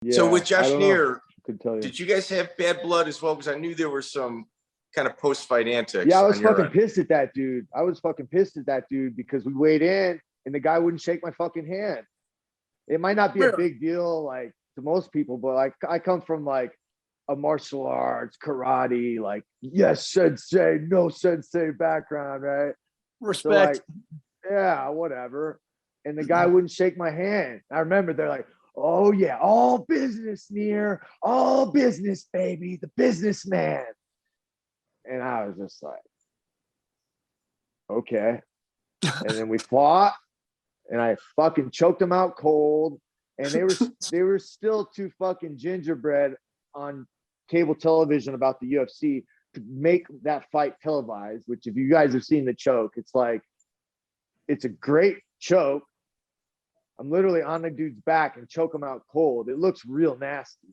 Yeah, So with Josh Neer, could tell you. did you guys have bad blood as well? Because I knew there were some kind of post-fight antics. Yeah, I was fucking pissed at that dude. I was fucking pissed at that dude because we weighed in and the guy wouldn't shake my fucking hand. It might not be a big deal like to most people, but like I come from like a martial arts, karate, like yes sensei, no sensei background, right? Respect. So like, yeah, whatever. And the guy wouldn't shake my hand. I remember they're like, oh yeah, all business, Neer, all business, baby, the businessman. And I was just like, okay. And then we fought, and I fucking choked them out cold. And they were still too fucking gingerbread on cable television about the UFC to make that fight televised. Which, if you guys have seen the choke, it's like, it's a great choke. I'm literally on the dude's back and choke him out cold. It looks real nasty,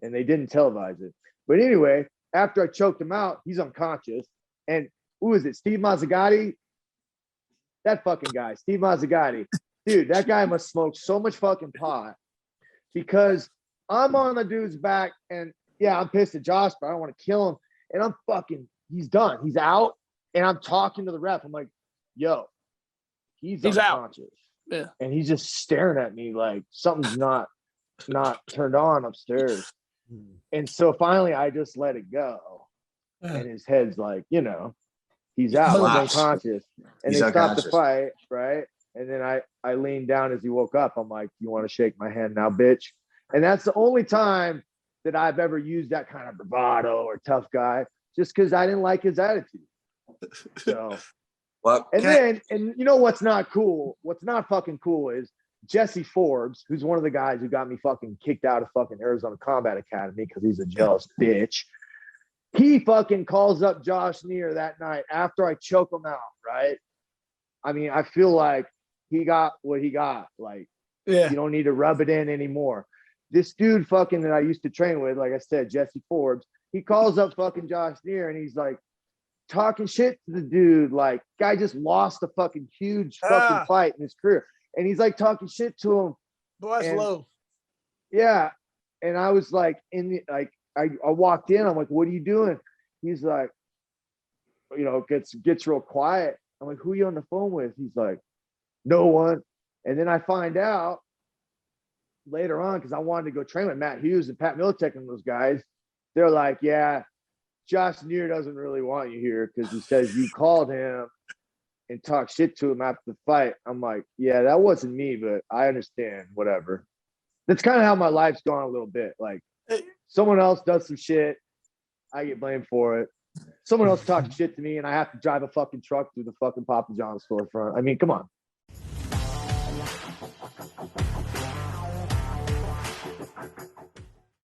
and they didn't televise it. But anyway, after I choked him out, he's unconscious. And who is it? Steve Mazzagatti? That fucking guy, Steve Mazzagatti. Dude, that guy must smoke so much fucking pot because I'm on the dude's back and yeah, I'm pissed at Josh, but I don't want to kill him. And I'm fucking, he's done. He's out. And I'm talking to the ref. I'm like, yo, he's unconscious. Out. Yeah. And he's just staring at me like something's not turned on upstairs. And so finally I just let it go. And his head's like, you know, he's out, he's unconscious. And they stopped the fight, right? And then I leaned down as he woke up. I'm like, you want to shake my hand now, bitch? And that's the only time that I've ever used that kind of bravado or tough guy, just because I didn't like his attitude. So, well, and you know what's not cool? What's not fucking cool is Jesse Forbes, who's one of the guys who got me fucking kicked out of fucking Arizona Combat Academy because he's a jealous bitch. He fucking calls up Josh Neer that night after I choke him out, right? I mean, I feel like he got what he got. Like, you don't need to rub it in anymore. This dude fucking that I used to train with, like I said, Jesse Forbes, he calls up fucking Josh Neer and he's like talking shit to the dude. Like, guy just lost a fucking huge fucking fight in his career. And he's like talking shit to him. Boy, that's low. Yeah. And I was like, I walked in, I'm like, what are you doing? He's like, you know, gets real quiet. I'm like, who are you on the phone with? He's like, no one. And then I find out later on, because I wanted to go train with Matt Hughes and Pat Militech and those guys. They're like, yeah, Josh Neer doesn't really want you here because he says you called him and talked shit to him after the fight. I'm like, yeah, that wasn't me, but I understand, whatever. That's kind of how my life's gone a little bit. Like, someone else does some shit, I get blamed for it. Someone else talks shit to me and I have to drive a fucking truck through the fucking Papa John's storefront. I mean, come on.